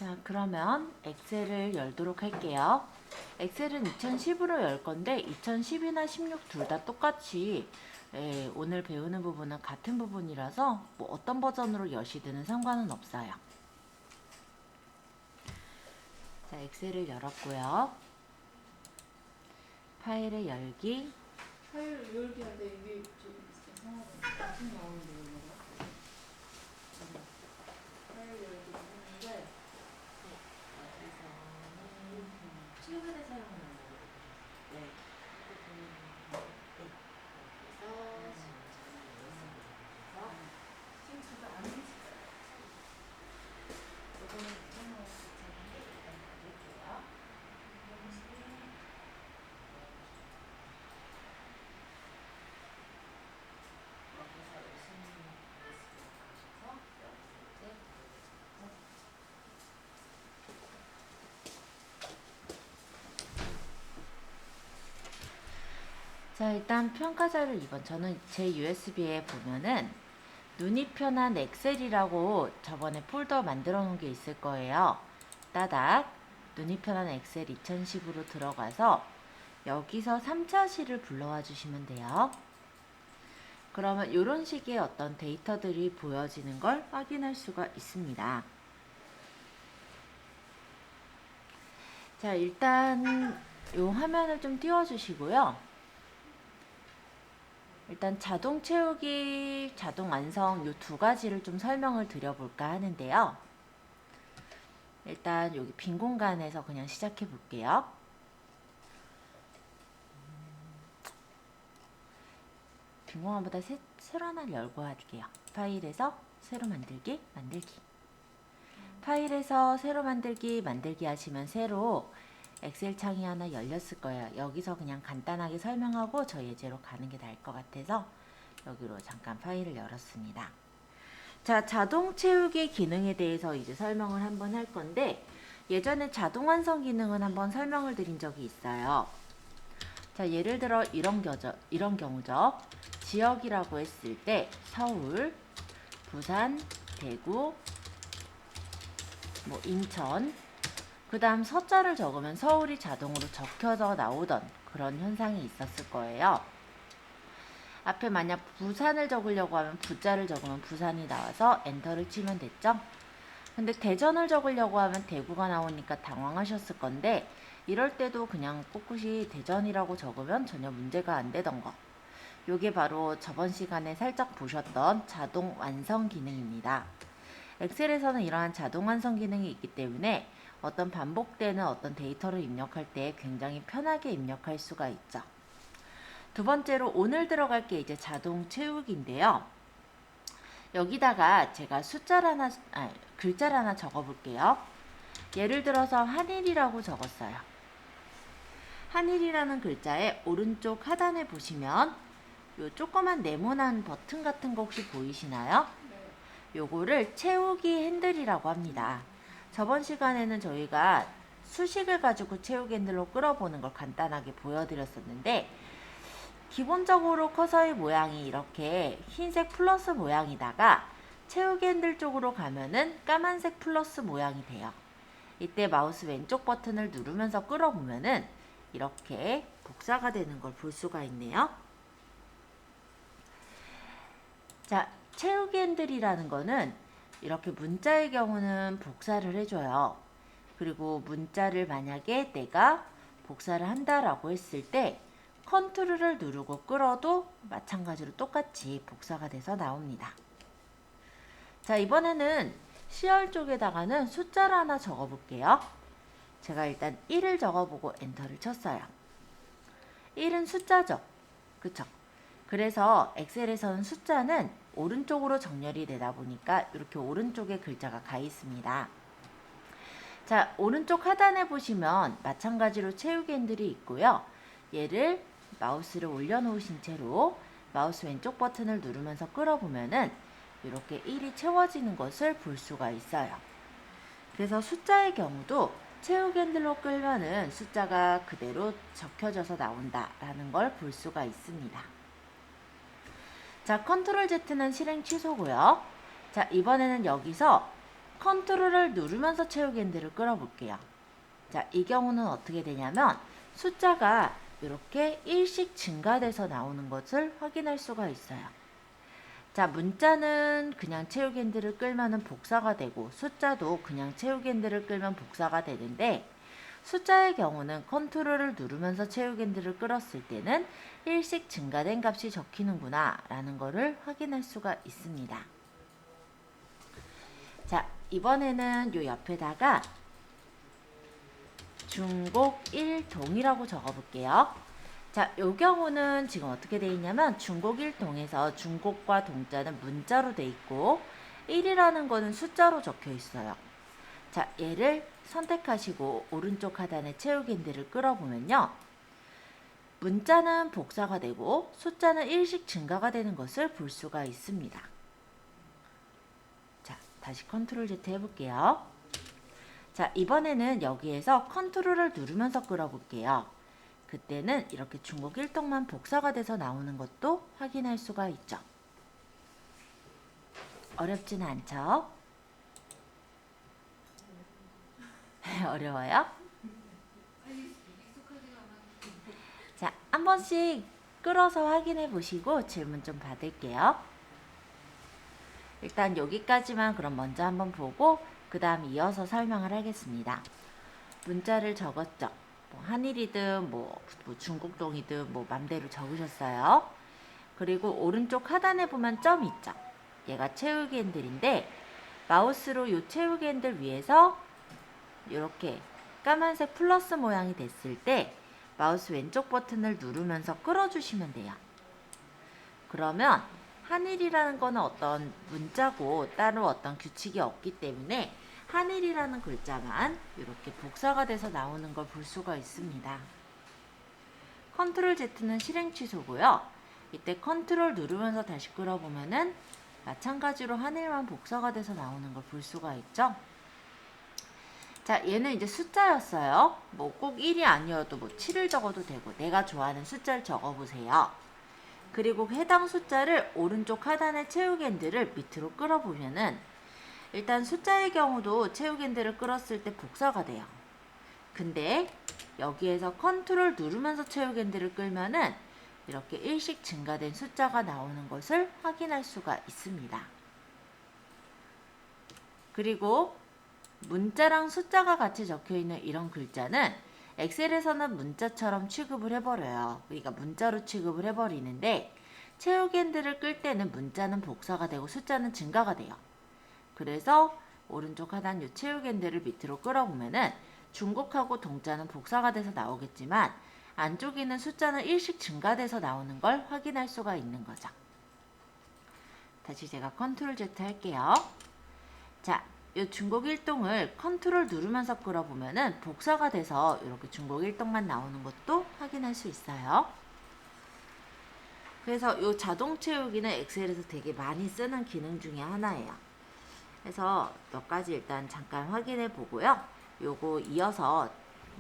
자, 그러면 엑셀을 열도록 할게요. 엑셀은 2010으로 열 건데 2010이나 16 둘 다 똑같이 오늘 배우는 부분은 같은 부분이라서 뭐 어떤 버전으로 여시든 상관은 없어요. 자, 엑셀을 열었고요. 파일을 열기. 파일을 열기 하는데 이게 좀 이상하다. 무슨 나오는데 이거가? 파일 열기 하는데 최근에 사용하는 거. 네. 싱크도 안 해. 자, 일단 평가자를 저는 제 USB에 보면은 눈이 편한 엑셀이라고 저번에 폴더 만들어 놓은 게 있을 거예요. 따닥 눈이 편한 엑셀 2010으로 들어가서 여기서 3차 실을 불러와 주시면 돼요. 그러면 이런 식의 어떤 데이터들이 보여지는 걸 확인할 수가 있습니다. 자, 일단 이 화면을 좀 띄워주시고요. 일단 자동 채우기, 자동 완성 이 두 가지를 좀 설명을 드려볼까 하는데요. 일단 여기 빈 공간에서 그냥 시작해 볼게요. 빈 공간보다 새로 하나 열고 할게요. 파일에서 새로 만들기, 만들기. 파일에서 새로 만들기, 만들기 하시면 새로 엑셀 창이 하나 열렸을 거예요. 여기서 그냥 간단하게 설명하고 저 예제로 가는 게 나을 것 같아서 여기로 잠깐 파일을 열었습니다. 자, 자동 채우기 기능에 대해서 이제 설명을 한번 할 건데 예전에 자동 완성 기능은 한번 설명을 드린 적이 있어요. 자, 예를 들어 이런 경우죠. 지역이라고 했을 때 서울, 부산, 대구, 뭐 인천, 그 다음 서자를 적으면 서울이 자동으로 적혀서 나오던 그런 현상이 있었을 거예요. 앞에 만약 부산을 적으려고 하면 부자를 적으면 부산이 나와서 엔터를 치면 됐죠. 근데 대전을 적으려고 하면 대구가 나오니까 당황하셨을 건데 이럴 때도 그냥 꿋꿋이 대전이라고 적으면 전혀 문제가 안 되던 거. 요게 바로 저번 시간에 살짝 보셨던 자동 완성 기능입니다. 엑셀에서는 이러한 자동 완성 기능이 있기 때문에 어떤 반복되는 어떤 데이터를 입력할 때 굉장히 편하게 입력할 수가 있죠. 두 번째로 오늘 들어갈 게 이제 자동 채우기인데요. 여기다가 제가 글자를 하나 적어 볼게요. 예를 들어서 한일이라고 적었어요. 한일이라는 글자의 오른쪽 하단에 보시면 요 조그만 네모난 버튼 같은 거 혹시 보이시나요? 요거를 채우기 핸들이라고 합니다. 저번 시간에는 저희가 수식을 가지고 채우기 핸들로 끌어보는 걸 간단하게 보여드렸었는데 기본적으로 커서의 모양이 이렇게 흰색 플러스 모양이다가 채우기 핸들 쪽으로 가면은 까만색 플러스 모양이 돼요. 이때 마우스 왼쪽 버튼을 누르면서 끌어보면은 이렇게 복사가 되는 걸 볼 수가 있네요. 자, 채우기 핸들이라는 거는 이렇게 문자의 경우는 복사를 해줘요. 그리고 문자를 만약에 내가 복사를 한다라고 했을 때 컨트롤을 누르고 끌어도 마찬가지로 똑같이 복사가 돼서 나옵니다. 자, 이번에는 시열 쪽에다가는 숫자를 하나 적어 볼게요. 제가 일단 1을 적어보고 엔터를 쳤어요. 1은 숫자죠. 그쵸? 그래서 엑셀에서는 숫자는 오른쪽으로 정렬이 되다 보니까 이렇게 오른쪽에 글자가 가 있습니다. 자, 오른쪽 하단에 보시면 마찬가지로 채우기 핸들이 있고요. 얘를 마우스를 올려놓으신 채로 마우스 왼쪽 버튼을 누르면서 끌어보면은 이렇게 1이 채워지는 것을 볼 수가 있어요. 그래서 숫자의 경우도 채우기 핸들로 끌면은 숫자가 그대로 적혀져서 나온다라는 걸 볼 수가 있습니다. 자, 컨트롤 Z는 실행 취소고요. 자, 이번에는 여기서 컨트롤을 누르면서 채우기 핸들을 끌어볼게요. 자, 이 경우는 어떻게 되냐면 숫자가 이렇게 1씩 증가돼서 나오는 것을 확인할 수가 있어요. 자, 문자는 그냥 채우기 핸들을 끌면은 복사가 되고 숫자도 그냥 채우기 핸들을 끌면 복사가 되는데 숫자의 경우는 컨트롤을 누르면서 채우기 핸들을 끌었을 때는 1씩 증가된 값이 적히는구나 라는 것을 확인할 수가 있습니다. 자, 이번에는 요 옆에다가 중곡 1동이라고 적어볼게요. 자, 요 경우는 지금 어떻게 되어 있냐면 중곡 1동에서 중곡과 동자는 문자로 되어 있고 1이라는 거는 숫자로 적혀 있어요. 자, 얘를 선택하시고 오른쪽 하단에 채우기 핸들을 끌어보면요. 문자는 복사가 되고 숫자는 1씩 증가가 되는 것을 볼 수가 있습니다. 자, 다시 컨트롤 Z 해볼게요. 자, 이번에는 여기에서 컨트롤을 누르면서 끌어볼게요. 그때는 이렇게 중곡 1동만 복사가 돼서 나오는 것도 확인할 수가 있죠. 어렵지는 않죠? 어려워요? 자, 한 번씩 끌어서 확인해 보시고 질문 좀 받을게요. 일단 여기까지만 그럼 먼저 한번 보고 그 다음 이어서 설명을 하겠습니다. 문자를 적었죠. 뭐 한일이든 뭐 중국동이든 뭐 맘대로 적으셨어요. 그리고 오른쪽 하단에 보면 점 있죠. 얘가 채우기 핸들인데 마우스로 이 채우기 핸들 위에서 이렇게 까만색 플러스 모양이 됐을 때 마우스 왼쪽 버튼을 누르면서 끌어주시면 돼요. 그러면 한일이라는 거는 어떤 문자고 따로 어떤 규칙이 없기 때문에 한일이라는 글자만 이렇게 복사가 돼서 나오는 걸 볼 수가 있습니다. 컨트롤 Z는 실행 취소고요. 이때 컨트롤 누르면서 다시 끌어보면은 마찬가지로 한일만 복사가 돼서 나오는 걸 볼 수가 있죠. 자, 얘는 이제 숫자였어요. 뭐 꼭 1이 아니어도 뭐 7을 적어도 되고 내가 좋아하는 숫자를 적어보세요. 그리고 해당 숫자를 오른쪽 하단의 채우기 핸들을 밑으로 끌어보면은 일단 숫자의 경우도 채우기 핸들을 끌었을 때 복사가 돼요. 근데 여기에서 컨트롤 누르면서 채우기 핸들을 끌면은 이렇게 1씩 증가된 숫자가 나오는 것을 확인할 수가 있습니다. 그리고 문자랑 숫자가 같이 적혀 있는 이런 글자는 엑셀에서는 문자처럼 취급을 해버려요. 그러니까 문자로 취급을 해버리는데 채우기 핸들을 끌 때는 문자는 복사가 되고 숫자는 증가가 돼요. 그래서 오른쪽 하단 요 채우기 핸들을 밑으로 끌어보면은 중곡하고 동자는 복사가 돼서 나오겠지만 안쪽에 있는 숫자는 1씩 증가돼서 나오는 걸 확인할 수가 있는 거죠. 다시 제가 컨트롤 Z 할게요. 자, 이 중곡 1동을 컨트롤 누르면서 끌어보면은 복사가 돼서 이렇게 중곡 1동만 나오는 것도 확인할 수 있어요. 그래서 이 자동 채우기는 엑셀에서 되게 많이 쓰는 기능 중에 하나예요. 그래서 몇 가지 일단 잠깐 확인해 보고요. 요거 이어서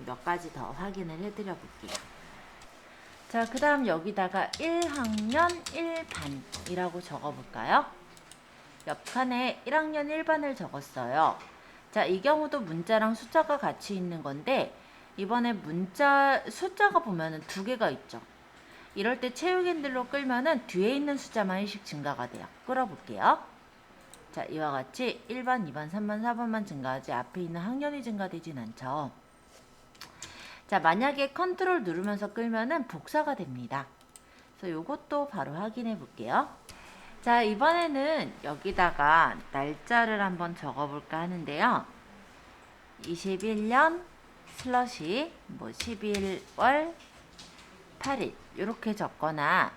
몇 가지 더 확인을 해드려 볼게요. 자, 그 다음 여기다가 1학년 1반이라고 적어볼까요? 옆칸에 1학년 1반을 적었어요. 자, 이 경우도 문자랑 숫자가 같이 있는 건데 이번에 숫자가 보면은 두 개가 있죠. 이럴 때 채우기 핸들로 끌면은 뒤에 있는 숫자만 1씩 증가가 돼요. 끌어볼게요. 자, 이와 같이 1번, 2번, 3번, 4번만 증가하지 앞에 있는 학년이 증가되진 않죠. 자, 만약에 컨트롤 누르면서 끌면은 복사가 됩니다. 그래서 요것도 바로 확인해 볼게요. 자, 이번에는 여기다가 날짜를 한번 적어볼까 하는데요. 21년 슬러시 뭐 11월 8일 이렇게 적거나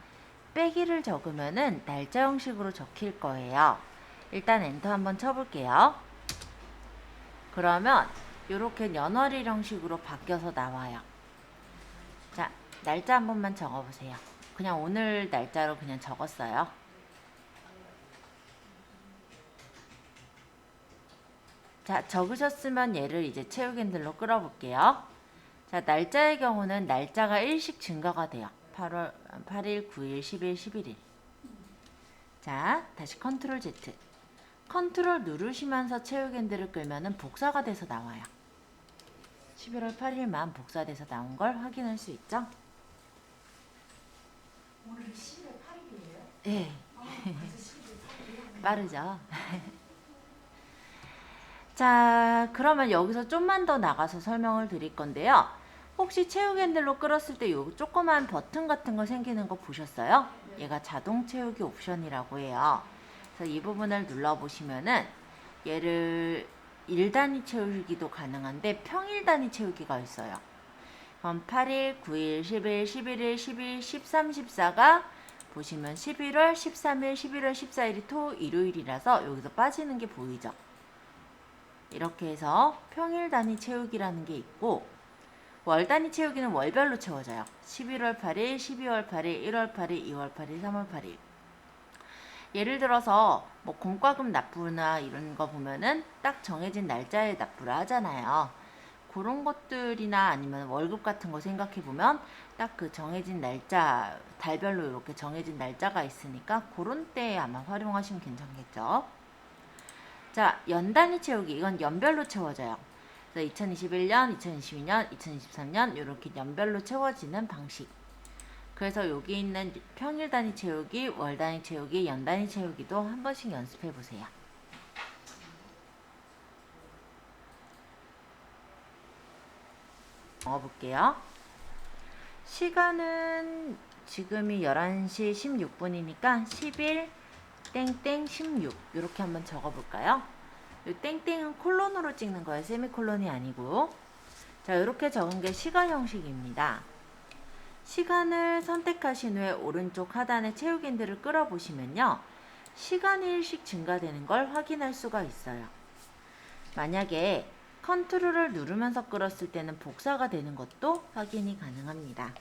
빼기를 적으면은 날짜 형식으로 적힐 거예요. 일단 엔터 한번 쳐볼게요. 그러면 이렇게 연월일 형식으로 바뀌어서 나와요. 자, 날짜 한 번만 적어보세요. 그냥 오늘 날짜로 그냥 적었어요. 자, 적으셨으면 얘를 이제 채우기 핸들로 끌어볼게요. 자, 날짜의 경우는 날짜가 1씩 증가가 돼요. 8일, 9일, 10일, 11일. 자, 다시 컨트롤 Z. 컨트롤 누르시면서 채우기엔드를 끌면은 복사가 돼서 나와요. 11월 8일만 복사돼서 나온 걸 확인할 수 있죠? 오늘 10월 8일이에요? 네. 벌써 10월 8일이에요? 빠르죠? 자, 그러면 여기서 좀만 더 나가서 설명을 드릴 건데요. 혹시 채우기 핸들로 끌었을 때 요 조그만 버튼 같은 거 생기는 거 보셨어요? 얘가 자동 채우기 옵션이라고 해요. 그래서 이 부분을 눌러보시면은 얘를 일 단위 채우기도 가능한데 평일 단위 채우기가 있어요. 그럼 8일, 9일, 10일, 11일, 12일, 13, 14가 보시면 11월, 13일, 11월, 14일이 토, 일요일이라서 여기서 빠지는 게 보이죠? 이렇게 해서 평일 단위 채우기라는 게 있고 월 단위 채우기는 월별로 채워져요. 11월 8일, 12월 8일, 1월 8일, 2월 8일, 3월 8일. 예를 들어서 뭐 공과금 납부나 이런 거 보면은 딱 정해진 날짜에 납부를 하잖아요. 그런 것들이나 아니면 월급 같은 거 생각해 보면 딱 그 정해진 날짜, 달별로 이렇게 정해진 날짜가 있으니까 그런 때 아마 활용하시면 괜찮겠죠. 자, 연 단위 채우기. 이건 연별로 채워져요. 그래서 2021년, 2022년, 2023년 이렇게 연별로 채워지는 방식. 그래서 여기 있는 평일 단위 채우기, 월 단위 채우기, 연 단위 채우기도 한 번씩 연습해 보세요. 적어볼게요. 시간은 지금이 11시 16분이니까 11 땡땡 16 이렇게 한번 적어볼까요? 이 땡땡은 콜론으로 찍는 거예요. 세미콜론이 아니고. 자, 이렇게 적은 게 시간 형식입니다. 시간을 선택하신 후에 오른쪽 하단에 채우기 핸들을 끌어보시면요. 시간이 일씩 증가되는 걸 확인할 수가 있어요. 만약에 컨트롤을 누르면서 끌었을 때는 복사가 되는 것도 확인이 가능합니다.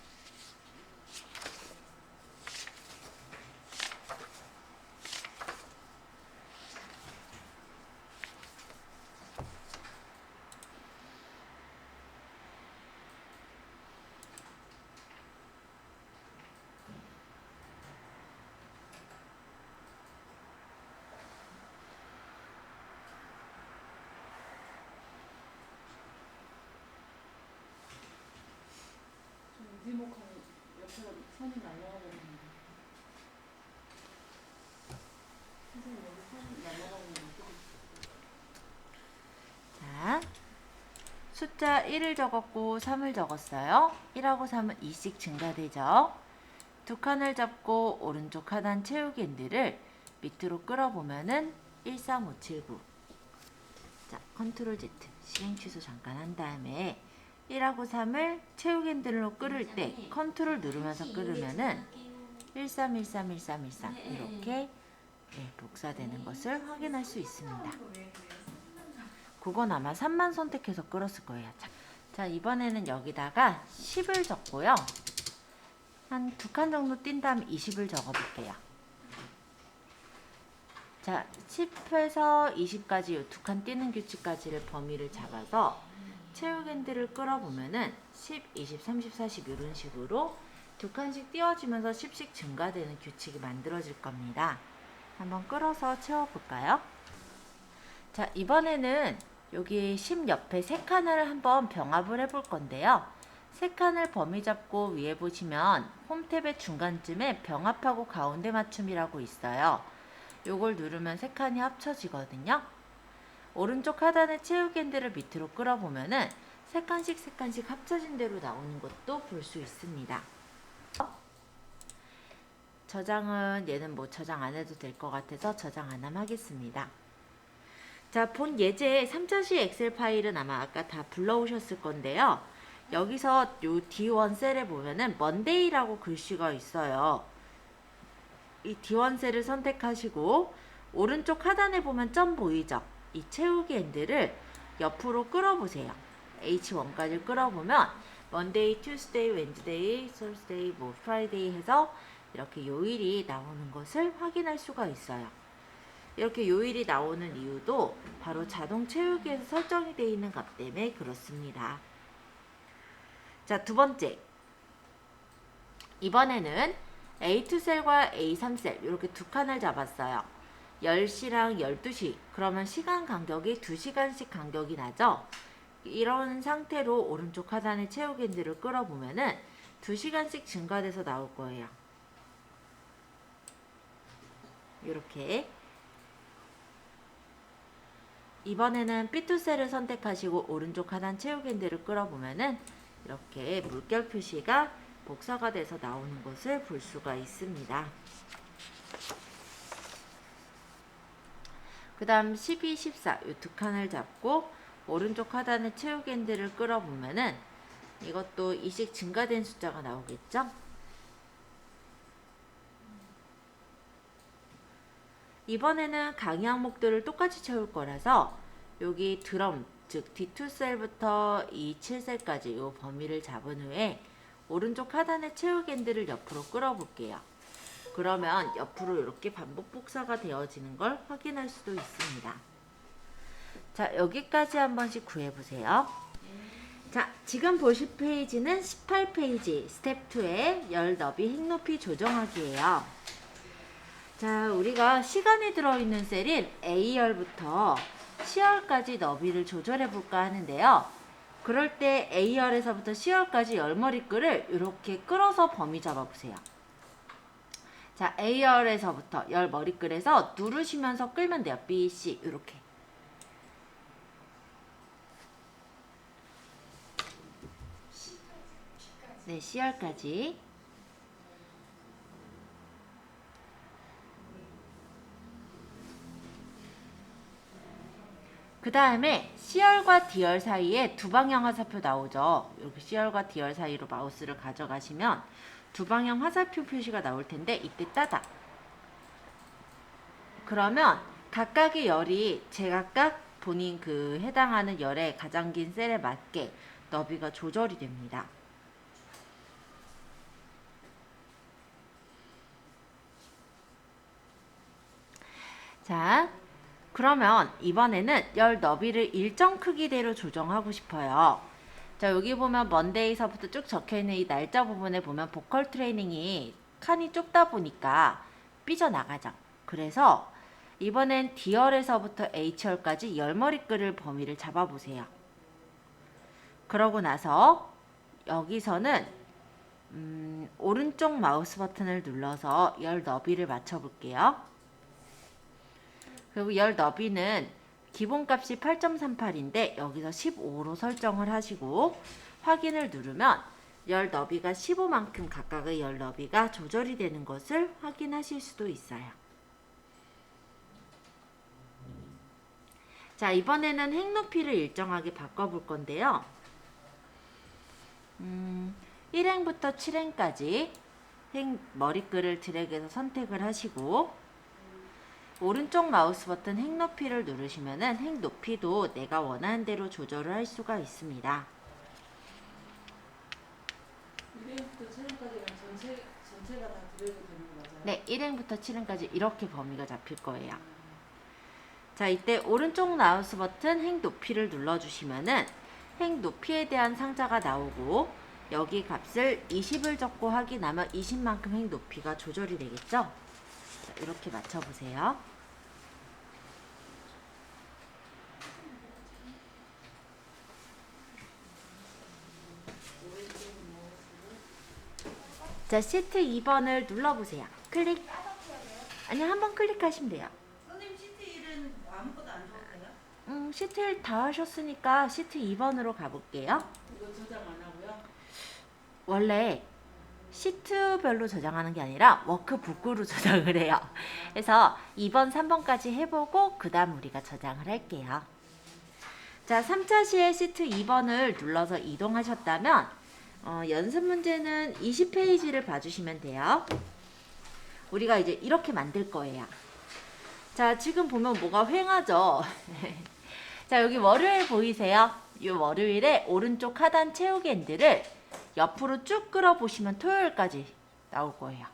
리모컨 옆으로 선이 날아가고 있는데. 선생님 여기 선이 날아가고 있는데. 자, 숫자 1을 적었고 3을 적었어요. 1하고 3은 2씩 증가되죠. 두 칸을 잡고 오른쪽 하단 채우기 핸들을 밑으로 끌어보면은 13579. 자, 컨트롤 Z 실행 취소 잠깐 한 다음에 1하고 3을 채우기 핸들로 끌을 때 컨트롤 누르면서 끌으면은 13131313 이렇게 복사되는 것을 확인할 수 있습니다. 그건 아마 3만 선택해서 끌었을 거예요. 자, 이번에는 여기다가 10을 적고요. 한 두 칸 정도 띈 다음 20을 적어볼게요. 자, 10에서 20까지 두 칸 띄는 규칙까지를 범위를 잡아서 채우기 핸들을 끌어보면은 10, 20, 30, 40 이런 식으로 두 칸씩 띄워지면서 10씩 증가되는 규칙이 만들어질 겁니다. 한번 끌어서 채워볼까요? 자, 이번에는 여기 10 옆에 세 칸을 한번 병합을 해볼 건데요. 세 칸을 범위 잡고 위에 보시면 홈탭의 중간쯤에 병합하고 가운데 맞춤이라고 있어요. 요걸 누르면 세 칸이 합쳐지거든요. 오른쪽 하단의 채우기 핸들을 밑으로 끌어보면은 세 칸씩 합쳐진 대로 나오는 것도 볼 수 있습니다. 저장은 얘는 뭐 저장 안 해도 될 것 같아서 저장 안 하겠습니다. 자, 본 예제 3차시 엑셀 파일은 아마 아까 다 불러오셨을 건데요. 여기서 요 D1 셀에 보면은 먼데이라고 글씨가 있어요. 이 D1 셀을 선택하시고 오른쪽 하단에 보면 점 보이죠? 이 채우기 핸들을 옆으로 끌어보세요. H1까지 끌어보면 Monday, Tuesday, Wednesday, Thursday, 뭐 Friday 해서 이렇게 요일이 나오는 것을 확인할 수가 있어요. 이렇게 요일이 나오는 이유도 바로 자동 채우기에서 설정이 되어 있는 값 때문에 그렇습니다. 자, 두 번째. 이번에는 A2셀과 A3셀 이렇게 두 칸을 잡았어요. 10시랑 12시. 그러면 시간 간격이 2시간씩 간격이 나죠? 이런 상태로 오른쪽 하단의 채우기 핸들을 끌어보면은 2시간씩 증가돼서 나올 거예요. 이렇게. 이번에는 피투셀을 선택하시고 오른쪽 하단 채우기 핸들을 끌어보면은 이렇게 물결 표시가 복사가 돼서 나오는 것을 볼 수가 있습니다. 그 다음 12, 14 이 두 칸을 잡고 오른쪽 하단의 채우기 핸들을 끌어보면은 이것도 이씩 증가된 숫자가 나오겠죠? 이번에는 강의 항목들을 똑같이 채울 거라서 여기 드럼, 즉 D2셀부터 E7셀까지 이 범위를 잡은 후에 오른쪽 하단의 채우기 핸들을 옆으로 끌어볼게요. 그러면 옆으로 이렇게 반복 복사가 되어지는 걸 확인할 수도 있습니다. 자, 여기까지 한 번씩 구해보세요. 자, 지금 보실 페이지는 18페이지 스텝 2의 열 너비 행 높이 조정하기예요. 자, 우리가 시간이 들어있는 셀인 A열부터 C열까지 너비를 조절해 볼까 하는데요. 그럴 때 A열에서부터 C열까지 열머리끈을 이렇게 끌어서 범위 잡아보세요. 자, A열에서부터 열머리끈에서 누르시면서 끌면 돼요. B, C 이렇게. 네, C열까지. 그 다음에 C열과 D열 사이에 두 방향 화살표 나오죠. 여기 C열과 D열 사이로 마우스를 가져가시면 두 방향 화살표 표시가 나올 텐데 이때 따다. 그러면 각각의 열이 제각각 본인 그 해당하는 열의 가장 긴 셀에 맞게 너비가 조절이 됩니다. 자, 그러면 이번에는 열 너비를 일정 크기대로 조정하고 싶어요. 자, 여기 보면 먼데이서부터 쭉 적혀있는 이 날짜 부분에 보면 보컬 트레이닝이 칸이 좁다 보니까 삐져나가죠. 그래서 이번엔 D열에서부터 H열까지 열머리끈을 범위를 잡아보세요. 그러고 나서 여기서는 오른쪽 마우스 버튼을 눌러서 열 너비를 맞춰볼게요. 그리고 열 너비는 기본값이 8.38인데 여기서 15로 설정을 하시고 확인을 누르면 열 너비가 15만큼 각각의 열 너비가 조절이 되는 것을 확인하실 수도 있어요. 자, 이번에는 행 높이를 일정하게 바꿔볼 건데요. 1행부터 7행까지 행 머리끈을 드래그해서 선택을 하시고 오른쪽 마우스 버튼 행 높이를 누르시면은 행 높이도 내가 원하는 대로 조절을 할 수가 있습니다. 1회부터 7회까지는 전체가 다 드래그 되는 거 맞아요? 네, 1행부터 7행까지 이렇게 범위가 잡힐 거예요. 자, 이때 오른쪽 마우스 버튼 행 높이를 눌러주시면은 행 높이에 대한 상자가 나오고 여기 값을 20을 적고 확인하면 20만큼 행 높이가 조절이 되겠죠? 자, 이렇게 맞춰보세요. 자, 시트 2번을 눌러보세요. 클릭. 아니, 한번 클릭하시면 돼요. 선생님 시트 1은 아무것도 안 줘도 돼요? 시트 1 다 하셨으니까 시트 2번으로 가볼게요. 이거 저장 안 하고요? 원래 시트별로 저장하는 게 아니라 워크북으로 저장을 해요. 그래서 2번, 3번까지 해보고 그 다음 우리가 저장을 할게요. 자, 3차 시에 시트 2번을 눌러서 이동하셨다면 연습 문제는 20페이지를 봐주시면 돼요. 우리가 이제 이렇게 만들 거예요. 자, 지금 보면 뭐가 휑하죠? 자, 여기 월요일 보이세요? 이 월요일에 오른쪽 하단 채우기 핸들을 옆으로 쭉 끌어보시면 토요일까지 나올 거예요.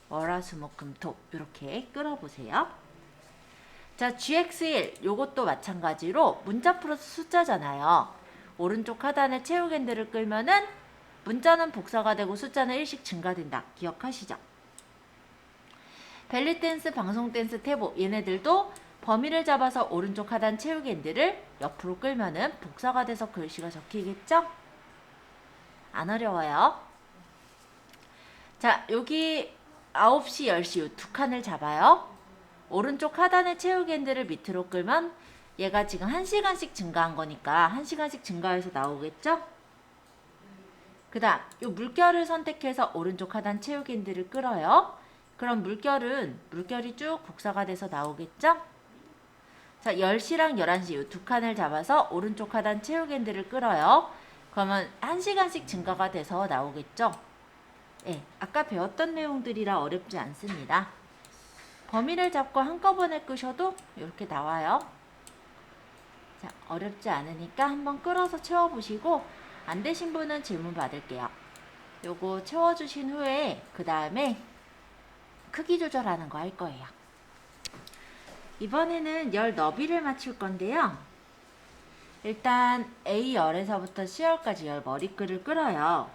월화수목금토 이렇게 끌어보세요. 자, GX1 요것도 마찬가지로 문자 플러스 숫자잖아요. 오른쪽 하단에 채우기 핸들을 끌면은 문자는 복사가 되고 숫자는 1씩 증가된다. 기억하시죠? 벨리 댄스, 방송 댄스, 태보 얘네들도 범위를 잡아서 오른쪽 하단 채우기 핸들을 옆으로 끌면은 복사가 돼서 글씨가 적히겠죠? 안 어려워요. 자, 여기 9시, 10시 두 칸을 잡아요. 오른쪽 하단의 채우기 핸들을 밑으로 끌면 얘가 지금 1시간씩 증가한 거니까 1시간씩 증가해서 나오겠죠? 그 다음 이 물결을 선택해서 오른쪽 하단 채우기 핸들을 끌어요. 그럼 물결이 쭉 복사가 돼서 나오겠죠? 자, 10시랑 11시 이 두 칸을 잡아서 오른쪽 하단 채우기 핸들을 끌어요. 그러면 1시간씩 증가가 돼서 나오겠죠? 예, 아까 배웠던 내용들이라 어렵지 않습니다. 범위를 잡고 한꺼번에 끄셔도 이렇게 나와요. 자, 어렵지 않으니까 한번 끌어서 채워보시고 안 되신 분은 질문 받을게요. 요거 채워주신 후에 그 다음에 크기 조절하는 거 할 거예요. 이번에는 열 너비를 맞출 건데요. 일단 A열에서부터 C열까지 열 머리끈을 끌어요.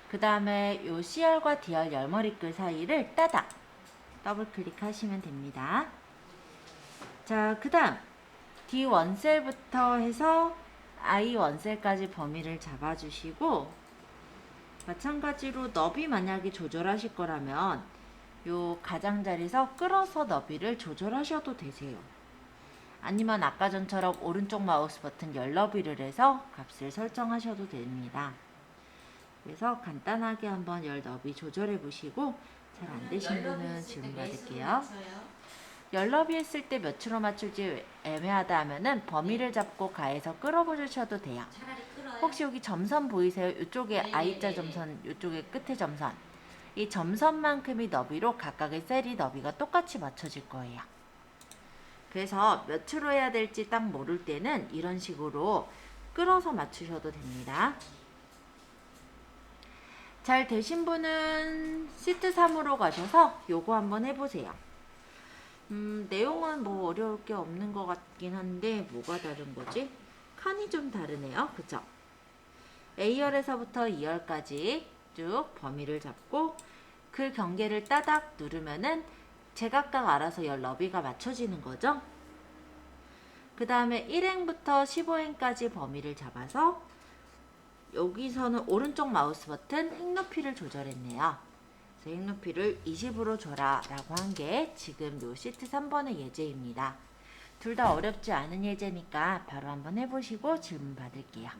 그 다음에 요 C열과 D열 열 머리끈 사이를 따닥 더블 클릭하시면 됩니다. 자, 그 다음 D1셀부터 해서 I1셀까지 범위를 잡아주시고 마찬가지로 너비 만약에 조절하실 거라면 요 가장자리에서 끌어서 너비를 조절하셔도 되세요. 아니면 아까 전처럼 오른쪽 마우스 버튼 열 너비를 해서 값을 설정하셔도 됩니다. 그래서 간단하게 한번 열 너비 조절해 보시고 잘 안 되신 분은 질문 받을게요. 열 너비 했을 때 몇으로 맞출지 애매하다 하면은 범위를 잡고 가해서 끌어보셔도 돼요. 혹시 여기 점선 보이세요? 이쪽에 I자 점선, 이쪽에 끝에 점선. 이 점선만큼의 너비로 각각의 셀이 너비가 똑같이 맞춰질 거예요. 그래서 몇으로 해야 될지 딱 모를 때는 이런 식으로 끌어서 맞추셔도 됩니다. 잘 되신 분은 시트 3으로 가셔서 요거 한번 해보세요. 내용은 뭐 어려울 게 없는 것 같긴 한데 뭐가 다른 거지? 칸이 좀 다르네요. 그죠? A열에서부터 2열까지 쭉 범위를 잡고 그 경계를 따닥 누르면은 제각각 알아서 열 너비가 맞춰지는 거죠. 그 다음에 1행부터 15행까지 범위를 잡아서 여기서는 오른쪽 마우스 버튼 행 높이를 조절했네요. 그래서 행 높이를 20으로 줘라 라고 한 게 지금 요 시트 3번의 예제입니다. 둘 다 어렵지 않은 예제니까 바로 한번 해보시고 질문 받을게요.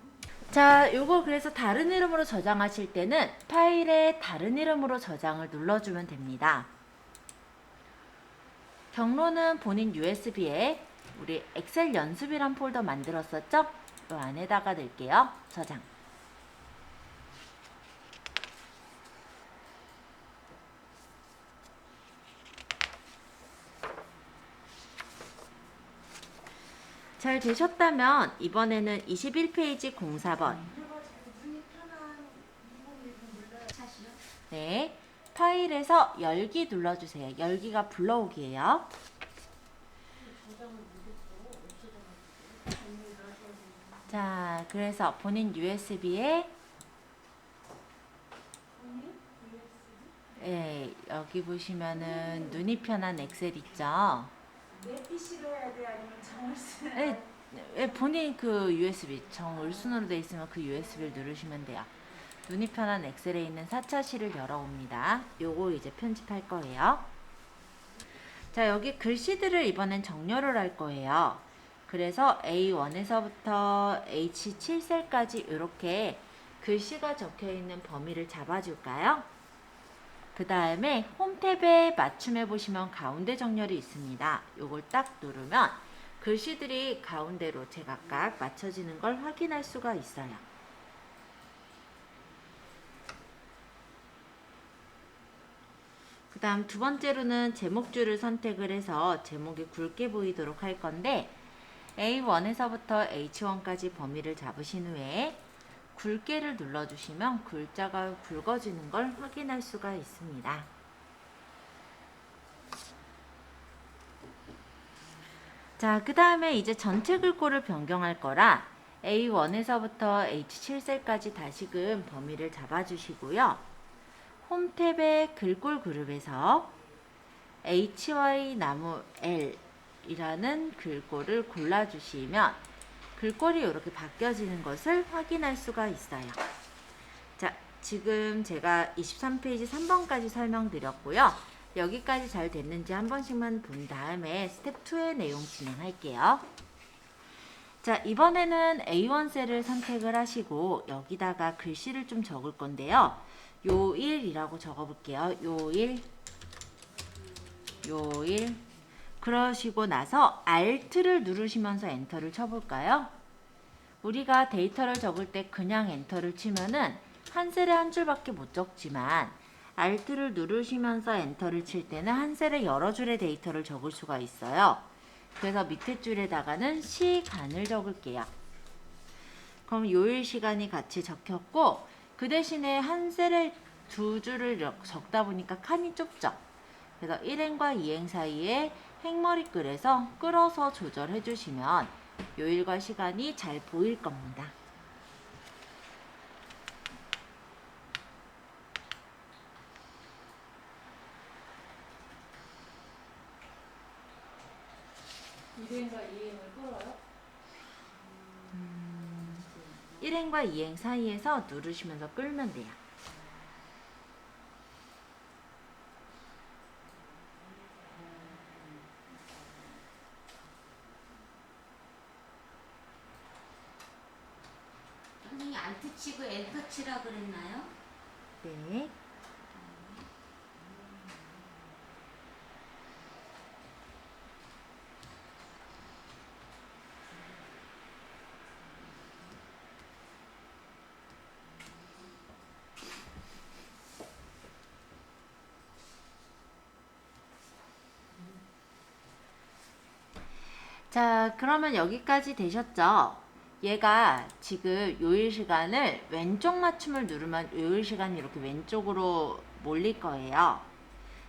자, 요거 그래서 다른 이름으로 저장하실 때는 파일에 다른 이름으로 저장을 눌러주면 됩니다. 경로는 본인 USB에 우리 엑셀 연습이란 폴더 만들었었죠? 요 안에다가 넣을게요. 저장. 잘 되셨다면 이번에는 21페이지 04번. 네, 파일에서 열기 눌러주세요. 열기가 불러오기예요. 자, 그래서 본인 USB에 여기 보시면은 눈이 편한 엑셀 있죠? 내 PC로 해야 돼? 아니면 정을순? 본인 그 USB 정을순으로 돼 있으면 그 USB를 누르시면 돼요. 눈이 편한 엑셀에 있는 4차시를 열어옵니다. 요거 이제 편집할 거예요. 자, 여기 글씨들을 이번엔 정렬을 할 거예요. 그래서 A1에서부터 H7셀까지 이렇게 글씨가 적혀있는 범위를 잡아줄까요? 그 다음에 홈 탭에 맞춤해 보시면 가운데 정렬이 있습니다. 요걸 딱 누르면 글씨들이 가운데로 제각각 맞춰지는 걸 확인할 수가 있어요. 그 다음 두 번째로는 제목줄을 선택을 해서 제목이 굵게 보이도록 할 건데 A1에서부터 H1까지 범위를 잡으신 후에 굵게를 눌러주시면 글자가 굵어지는 걸 확인할 수가 있습니다. 자, 그 다음에 이제 전체 글꼴을 변경할 거라 A1에서부터 H7셀까지 다시금 범위를 잡아주시고요. 홈 탭의 글꼴 그룹에서 HY 나무 L이라는 글꼴을 골라주시면 글꼴이 이렇게 바뀌어지는 것을 확인할 수가 있어요. 자, 지금 제가 23페이지 3번까지 설명드렸고요. 여기까지 잘 됐는지 한 번씩만 본 다음에 스텝 2의 내용 진행할게요. 자, 이번에는 A1 셀을 선택을 하시고 여기다가 글씨를 좀 적을 건데요. 요일이라고 적어볼게요. 요일. 그러시고 나서 Alt를 누르시면서 엔터를 쳐볼까요? 우리가 데이터를 적을 때 그냥 엔터를 치면은 한 셀에 한 줄밖에 못 적지만 Alt를 누르시면서 엔터를 칠 때는 한 셀에 여러 줄의 데이터를 적을 수가 있어요. 그래서 밑에 줄에다가는 시간을 적을게요. 그럼 요일 시간이 같이 적혔고 그 대신에 한 셀에 두 줄을 적다 보니까 칸이 좁죠. 그래서 1행과 2행 사이에 행머리글에서 끌어서 조절해 주시면 요일과 시간이 잘 보일 겁니다. 일행과 이행을 끌어요? 1행과 2행 사이에서 누르시면서 끌면 돼요. 선생님 알트 치고 엔터 치라 그랬나요? 네. 자, 그러면 여기까지 되셨죠? 얘가 지금 요일 시간을 왼쪽 맞춤을 누르면 요일 시간이 이렇게 왼쪽으로 몰릴 거예요.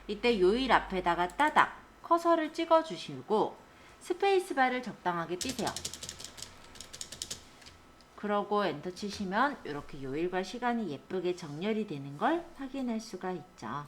이때 요일 앞에다가 따닥 커서를 찍어 주시고 스페이스바를 적당하게 띄세요. 그러고 엔터 치시면 이렇게 요일과 시간이 예쁘게 정렬이 되는 걸 확인할 수가 있죠.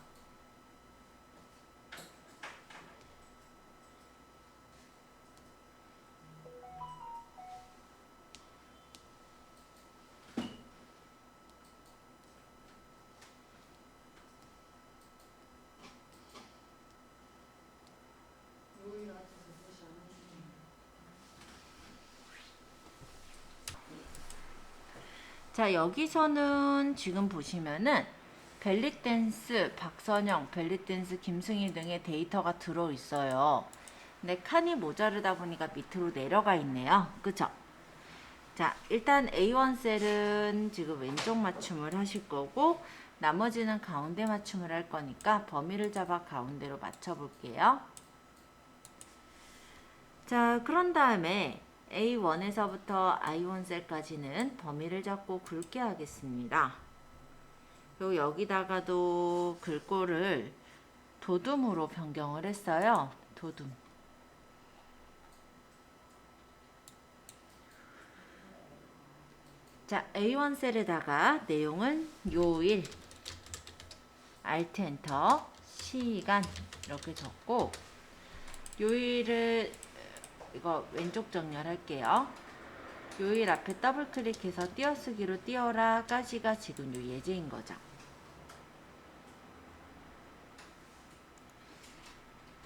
요일 앞에서 무시 안 해주시면. 자, 여기서는 지금 보시면은 벨리댄스 박선영, 벨리댄스 김승희 등의 데이터가 들어있어요. 근데 칸이 모자르다 보니까 밑으로 내려가 있네요. 그쵸? 자, 일단 A1 셀은 지금 왼쪽 맞춤을 하실 거고 나머지는 가운데 맞춤을 할 거니까 범위를 잡아 가운데로 맞춰 볼게요. 자, 그런 다음에 A1에서부터 I1 셀까지는 범위를 잡고 굵게 하겠습니다. 그리고 여기다가도 글꼴을 도둠으로 변경을 했어요. 도둠. 자, A1 셀에다가 내용은 요일, Alt 엔터, 시간 이렇게 적고 요일을 이거 왼쪽 정렬할게요. 요일 앞에 더블 클릭해서 띄어쓰기로 띄어라까지가 지금 요 예제인 거죠.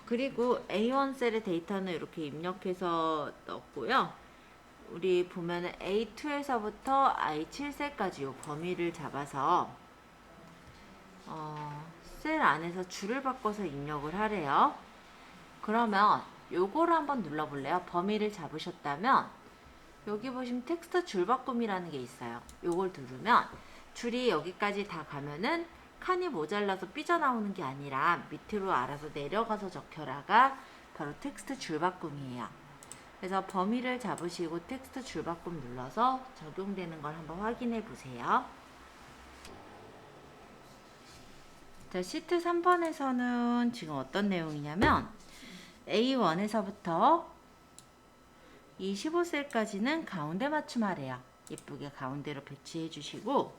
그리고 A1 셀의 데이터는 이렇게 입력해서 넣었고요. 우리 보면은 A2에서부터 I7셀까지 요 범위를 잡아서 셀 안에서 줄을 바꿔서 입력을 하래요. 그러면 요거를 한번 눌러볼래요? 범위를 잡으셨다면 여기 보시면 텍스트 줄바꿈이라는 게 있어요. 요걸 누르면 줄이 여기까지 다 가면은 칸이 모자라서 삐져나오는 게 아니라 밑으로 알아서 내려가서 적혀라가 바로 텍스트 줄바꿈이에요. 그래서 범위를 잡으시고 텍스트 줄바꿈 눌러서 적용되는 걸 한번 확인해 보세요. 자, 시트 3번에서는 지금 어떤 내용이냐면 A1에서부터 이 15셀까지는 가운데 맞춤하래요. 예쁘게 가운데로 배치해 주시고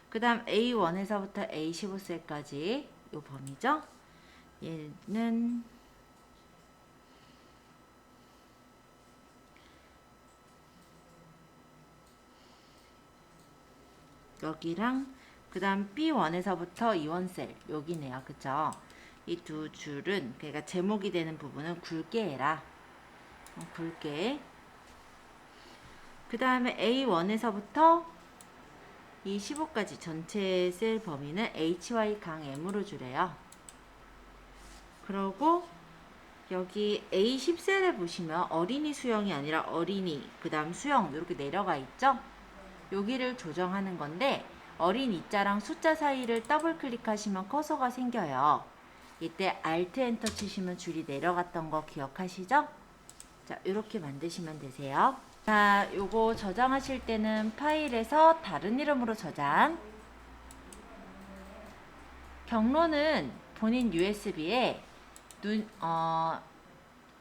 그 다음 A1에서부터 A15셀까지 요 범위죠. 얘는 여기랑 그 다음 B1에서부터 2원 셀 여기네요. 그쵸? 이 두 줄은 그러니까 제목이 되는 부분은 굵게 해라. 굵게. 그 다음에 A1에서부터 이 15까지 전체 셀 범위는 HY 강 M으로 줄여요. 그러고 여기 A10셀에 보시면 어린이 수영이 아니라 어린이 그 다음 수영 이렇게 내려가 있죠. 여기를 조정하는 건데 어린 이자랑 숫자 사이를 더블 클릭하시면 커서가 생겨요. 이때 Alt 엔터 치시면 줄이 내려갔던 거 기억하시죠? 자, 이렇게 만드시면 되세요. 자, 요거 저장하실 때는 파일에서 다른 이름으로 저장. 경로는 본인 USB에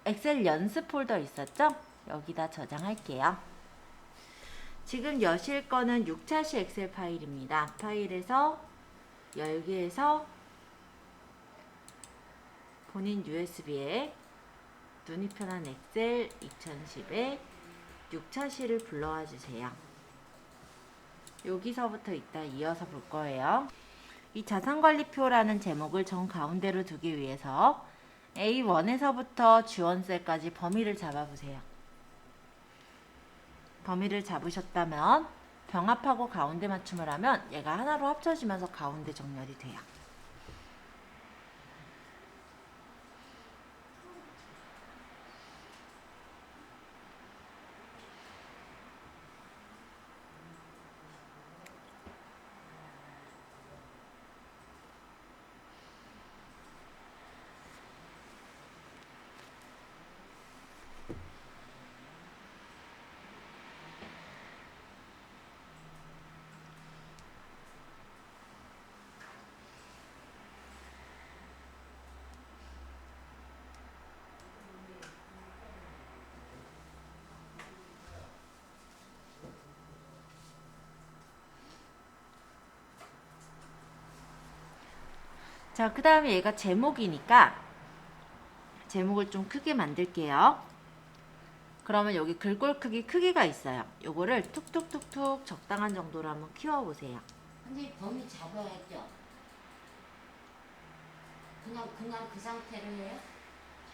엑셀 연습 폴더 있었죠? 여기다 저장할게요. 지금 여실 거는 6차시 엑셀 파일입니다. 파일에서 열기에서 본인 USB에 눈이 편한 엑셀 2010에 6차시를 불러와 주세요. 여기서부터 이따 이어서 볼 거예요. 이 자산관리표라는 제목을 정 가운데로 두기 위해서 A1에서부터 지원셀까지 범위를 잡아보세요. 범위를 잡으셨다면 병합하고 가운데 맞춤을 하면 얘가 하나로 합쳐지면서 가운데 정렬이 돼요. 자, 그 다음에 얘가 제목이니까 제목을 좀 크게 만들게요. 그러면 여기 글꼴 크기가 있어요. 요거를 툭툭툭툭 적당한 정도로 한번 키워보세요. 근데 범위 잡아야죠. 그냥 그 상태로 해요?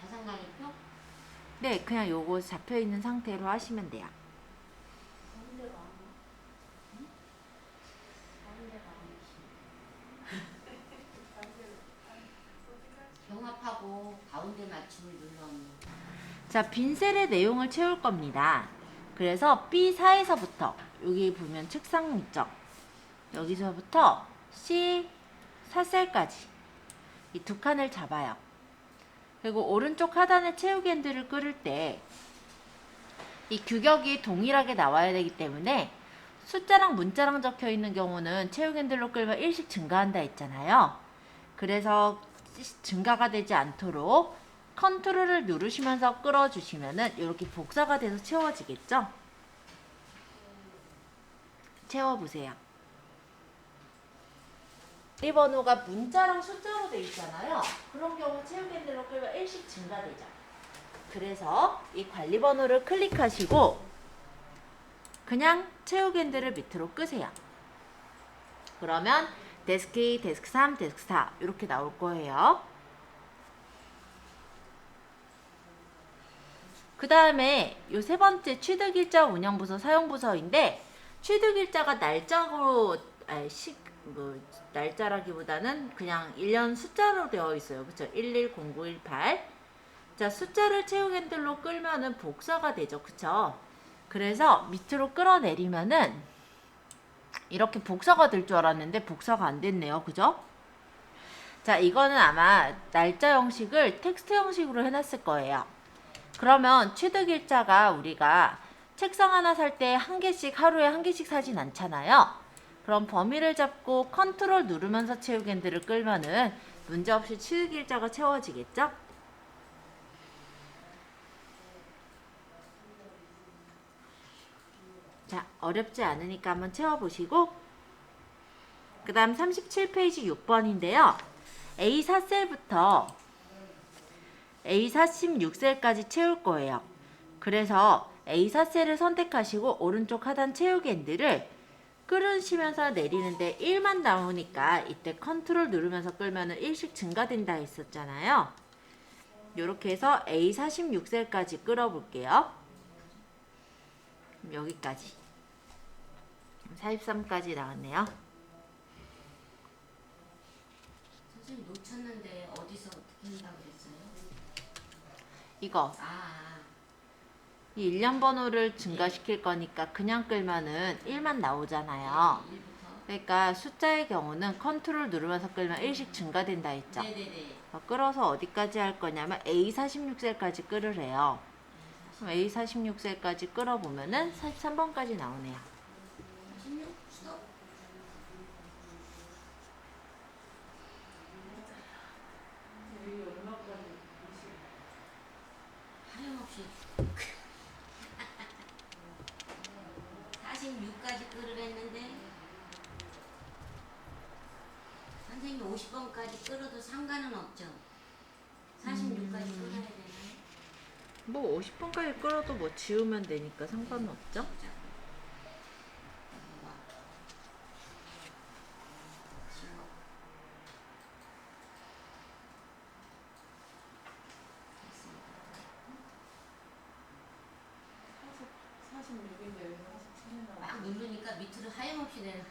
자산관리표? 네, 그냥 요거 잡혀있는 상태로 하시면 돼요. 가운데가 안 와. 응? 가운데가 안 병합하고 가운데 맞춤을 눌러놓는. 자, 빈 셀의 내용을 채울 겁니다. 그래서 B4에서부터 여기 보면 책상 있죠? 여기서부터 C4셀까지 이 두 칸을 잡아요. 그리고 오른쪽 하단에 채우기 핸들을 끌을 때 이 규격이 동일하게 나와야 되기 때문에 숫자랑 문자랑 적혀 있는 경우는 채우기 핸들로 끌면 1씩 증가한다 했잖아요. 그래서 증가가 되지 않도록 컨트롤을 누르시면서 끌어주시면은 이렇게 복사가 돼서 채워지겠죠? 채워보세요. 이 번호가 문자랑 숫자로 돼 있잖아요. 그런 경우 채우기 핸들로 끌면 1씩 증가되죠. 그래서 이 관리 번호를 클릭하시고 그냥 채우기 핸들을 밑으로 끄세요. 그러면 데스크 2, 데스크 3, 데스크 4 이렇게 나올 거예요. 그 다음에 요 세 번째 취득일자 운영부서 사용부서인데 취득일자가 날짜로 날짜라기보다는 그냥 1년 숫자로 되어 있어요. 그쵸? 110918. 자, 숫자를 채우기 핸들로 끌면은 복사가 되죠. 그쵸? 그래서 밑으로 끌어내리면은 이렇게 복사가 될 줄 알았는데 복사가 안 됐네요. 그죠? 자, 이거는 아마 날짜 형식을 텍스트 형식으로 해놨을 거예요. 그러면 취득일자가 우리가 책상 하나 살 때 한 개씩 하루에 한 개씩 사진 않잖아요. 그럼 범위를 잡고 컨트롤 누르면서 채우기 핸들을 끌면은 문제없이 취득일자가 채워지겠죠? 자, 어렵지 않으니까 한번 채워보시고 그 다음 37페이지 6번인데요. A4셀부터 A46셀까지 채울 거예요. 그래서 A4셀을 선택하시고 오른쪽 하단 채우기 핸들을 끌으시면서 내리는데 1만 나오니까 이때 컨트롤 누르면서 끌면은 1씩 증가된다 했었잖아요. 이렇게 해서 A46셀까지 끌어볼게요. 여기까지 43까지 나왔네요. 선생님 놓쳤는데 어디서 어떻게 한다고 그랬어요? 이거 이 일련 번호를 증가시킬 거니까 그냥 끌면은 1만 나오잖아요. 1부터. 그러니까 숫자의 경우는 컨트롤 누르면서 끌면 1씩 증가된다 했죠. 네네네. 끌어서 어디까지 할 거냐면 A46셀까지 끌으래요. 그럼 A46셀까지 끌어보면은 43번까지 나오네요. 16 스톱. 여기 얼마까지? 하염없이 46까지 끌으랬는데 선생님 50번까지 끌어도 상관은 없죠. 46까지 끌어야 되나요? 뭐 50번까지 끌어도 뭐 지우면 되니까 상관은 없죠. 자, 와. 지워. 됐습니다. 46인데 여기 47이 나와. 막 누르니까 밑으로 하염없이 내려.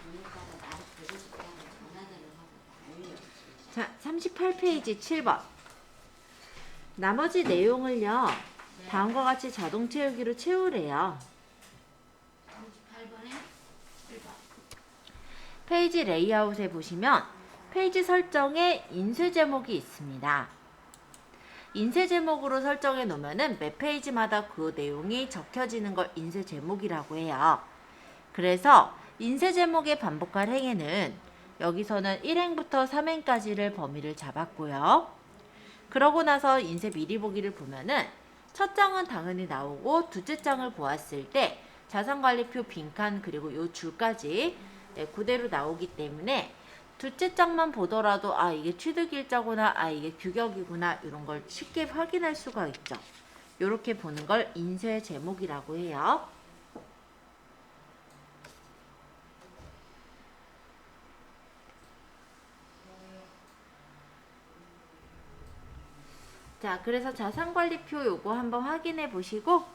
오늘따라 나를 보고 싶다고 전화를 하고 난리였지. 자, 38페이지 7번. 나머지 내용을요. 다음과 같이 자동 채우기로 채우래요. 38번에 1번. 페이지 레이아웃에 보시면 페이지 설정에 인쇄 제목이 있습니다. 인쇄 제목으로 설정해 놓으면은 매 페이지마다 그 내용이 적혀지는 걸 인쇄 제목이라고 해요. 그래서 인쇄 제목에 반복할 행에는 여기서는 1행부터 3행까지를 범위를 잡았고요. 그러고 나서 인쇄 미리 보기를 보면은 첫 장은 당연히 나오고 둘째 장을 보았을 때 자산관리표 빈칸 그리고 요 줄까지 그대로 나오기 때문에 둘째 장만 보더라도 아 이게 취득일자구나 아 이게 규격이구나 이런 걸 쉽게 확인할 수가 있죠. 이렇게 보는 걸 인쇄 제목이라고 해요. 자, 그래서 자산관리표 요거 한번 확인해 보시고